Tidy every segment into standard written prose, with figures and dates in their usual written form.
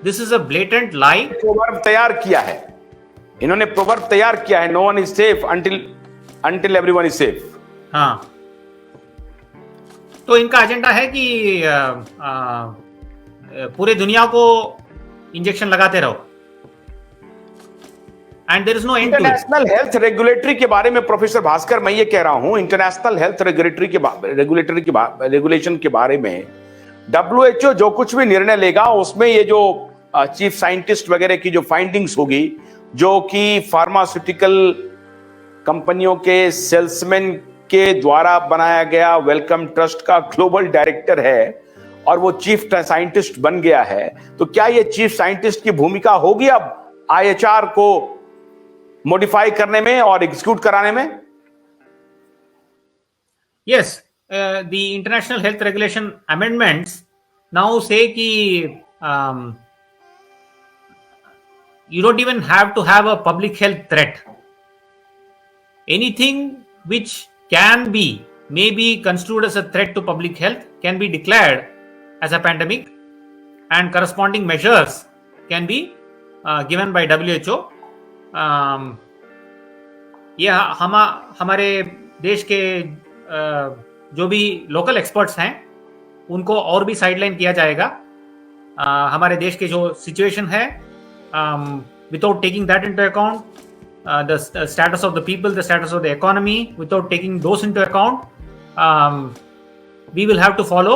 This is a blatant lie. Proverb तैयार किया है, इन्होंने प्रोवर्ब तैयार किया है, no one is safe until everyone is safe. हाँ, तो इनका एजेंडा है कि पूरे दुनिया को इंजेक्शन लगाते रहो, and there is no end to it. International health regulatory के बारे में प्रोफेसर भास्कर मैं ये कह रहा हूं, इंटरनेशनल हेल्थ रेगुलेशन के बारे में WHO जो कुछ भी निर्णय लेगा उसमें ये जो चीफ साइंटिस्ट वगैरह की जो फाइंडिंग्स होगी, जो कि फार्मास्यूटिकल कंपनियों के सेल्समैन के द्वारा बनाया गया वेलकम ट्रस्ट का ग्लोबल डायरेक्टर है और वो चीफ साइंटिस्ट बन गया है, तो क्या ये चीफ साइंटिस्ट की भूमिका होगी अब IHR को मॉडिफाई करने में और एग्जीक्यूट कराने में? Yes, the international health regulation amendments now say कि you don't even have to have a public health threat. Anything which can be maybe construed as a threat to public health can be declared as a pandemic, and corresponding measures can be given by WHO. यह हमारे देश के जो भी local experts हैं उनको और भी साइडलाइन किया जाएगा। हमारे देश के जो सिचुएशन है, without taking that into account, the status of the people, the status of the economy, without taking those into account, we will have to follow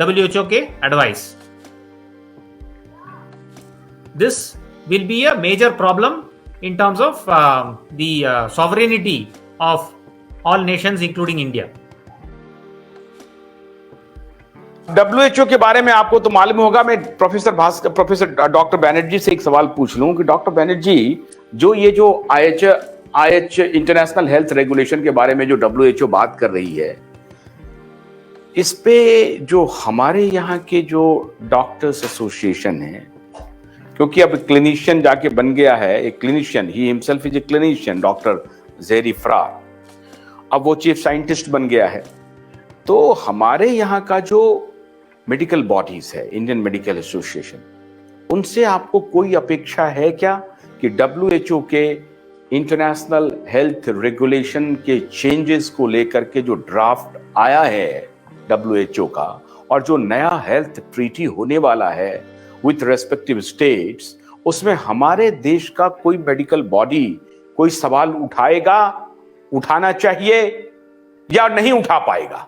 WHO के advice. This will be a major problem in terms of the sovereignty of all nations including India. WHO के बारे में आपको तो मालूम होगा, मैं professor doctor Banerjee से एक सवाल पूछ लूं कि डॉक्टर बैनर्जी, जो ये जो IH इंटरनेशनल हेल्थ रेगुलेशन के बारे में जो WHO बात कर रही है, इस पे जो हमारे यहाँ के जो डॉक्टर्स एसोसिएशन है, क्योंकि अब क्लिनिशियन जाके बन गया है, एक clinician, he himself is a clinician, doctor ज़ेरी फरार, अब वो चीफ साइंटिस्ट बन गया है, तो हमारे यहाँ का जो मेडिकल बॉडीज है, इंडियन मेडिकल एसोसिएशन, उनसे आपको कोई अपेक्षा है क्या कि WHO के इंटरनेशनल हेल्थ रेगुलेशन के चेंजेस को लेकर के जो ड्राफ्ट आया है WHO का, और जो नया हेल्थ ट्रीटी होने वाला है विथ रेस्पेक्टिव स्टेट्स, उसमें हमारे देश का कोई मेडिकल बॉडी कोई सवाल उठाना चाहिए या नहीं उठा पाएगा?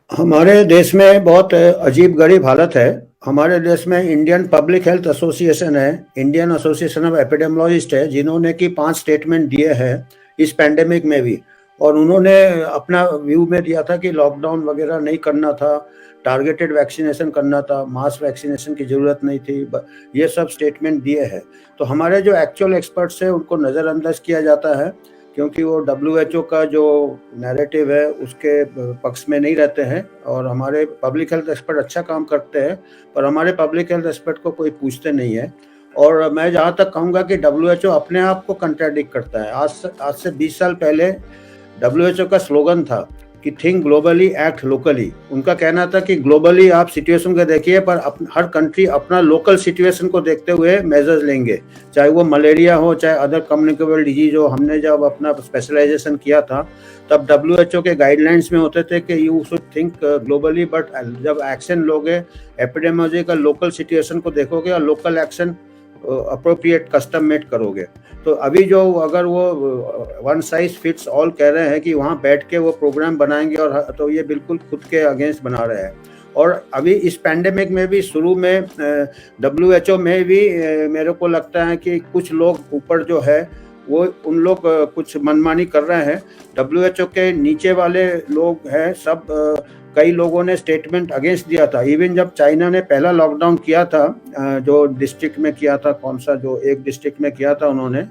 हमारे देश में बहुत अजीब गरीब हालत है। हमारे देश में इंडियन पब्लिक हेल्थ एसोसिएशन है, इंडियन एसोसिएशन ऑफ एपिडेमियोलॉजिस्ट है, जिन्होंने कि 5 स्टेटमेंट दिए हैं इस पैंडेमिक में भी, और उन्होंने अपना व्यू में दिया था कि लॉकडाउन वगैरह नहीं करना था, टारगेटेड वैक्सीनेशन करना था, मास वैक्सीनेशन की ज़रूरत नहीं थी, ये सब स्टेटमेंट दिए हैं। तो हमारे जो एक्चुअल एक्सपर्ट्स हैं उनको नज़रअंदाज किया जाता है, क्योंकि वो WHO का जो नैरेटिव है उसके पक्ष में नहीं रहते हैं, और हमारे पब्लिक हेल्थ एक्सपर्ट अच्छा काम करते हैं, पर हमारे पब्लिक हेल्थ एक्सपर्ट को कोई पूछते नहीं है। और मैं जहाँ तक कहूँगा कि WHO अपने आप को कंट्राडिक्ट करता है। आज से 20 साल पहले WHO का स्लोगन था कि थिंक ग्लोबली एक्ट लोकली। उनका कहना था कि ग्लोबली आप सिचुएशन को देखिए, पर हर कंट्री अपना लोकल सिचुएशन को देखते हुए मेजर्स लेंगे, चाहे वो मलेरिया हो, चाहे अदर कम्युनिकेबल डिजीज हो। हमने जब अपना स्पेशलाइजेशन किया था तब WHO के गाइडलाइंस में होते थे कि you should think globally, but जब एक्शन लोगे एपिडेमियोलॉजी का लोकल सिचुएशन को देखोगे और local action appropriate custom made करोगे। तो अभी जो अगर वो वन साइज फिट्स ऑल कह रहे हैं कि वहाँ बैठ के वो प्रोग्राम बनाएंगे, और तो ये बिल्कुल खुद के अगेंस्ट बना रहे हैं। और अभी इस पैंडेमिक में भी शुरू में WHO में भी मेरे को लगता है कि कुछ लोग ऊपर जो है वो उन लोग कुछ मनमानी कर रहे हैं। WHO के नीचे वाले लोग हैं सब, कई लोगों ने स्टेटमेंट अगेंस्ट दिया था। इवन जब चाइना ने पहला लॉकडाउन किया था, जो डिस्ट्रिक्ट में किया था, कौन सा, जो एक डिस्ट्रिक्ट में किया था उन्होंने,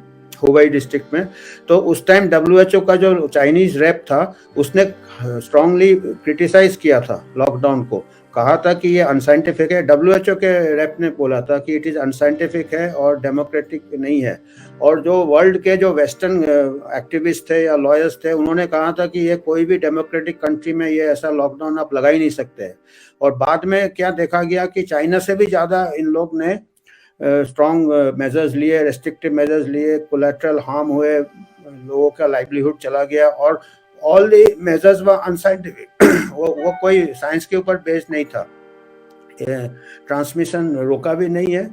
हुबई डिस्ट्रिक्ट में। तो उस टाइम WHO का जो चाइनीज रेप था उसने स्ट्रांगली क्रिटिसाइज किया था लॉकडाउन को, कहा था कि ये अनसाइंटिफिक है। WHO के रेप ने बोला था कि इट इज अनसाइंटिफिक है और डेमोक्रेटिक नहीं है। और जो वर्ल्ड के जो वेस्टर्न एक्टिविस्ट थे या लॉयर्स थे उन्होंने कहा था कि ये कोई भी डेमोक्रेटिक कंट्री में ये ऐसा लॉकडाउन आप लगा ही नहीं सकते। और बाद में क्या देखा गया कि चाइना से भी ज़्यादा इन लोग ने स्ट्रॉन्ग मेजर्स लिए, रेस्ट्रिक्टिव मेजर्स लिए, कोलैटरल हार्म हुए, लोगों का लाइवलीहुड चला गया और all the measures were unscientific. वो कोई साइंस के ऊपर बेस्ड नहीं था, ट्रांसमिशन रोका भी नहीं है।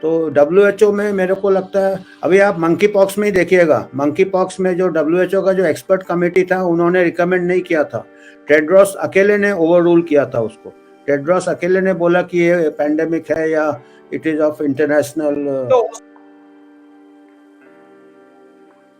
तो WHO में मेरे को लगता है, अभी आप मंकी पॉक्स में ही देखिएगा, मंकी पॉक्स में जो WHO का जो एक्सपर्ट कमेटी था उन्होंने रिकमेंड नहीं किया था, टेड्रोस अकेले ने ओवर रूल किया था उसको। टेड्रोस अकेले ने बोला कि ये पैंडेमिक है या इट इज ऑफ इंटरनेशनल। तो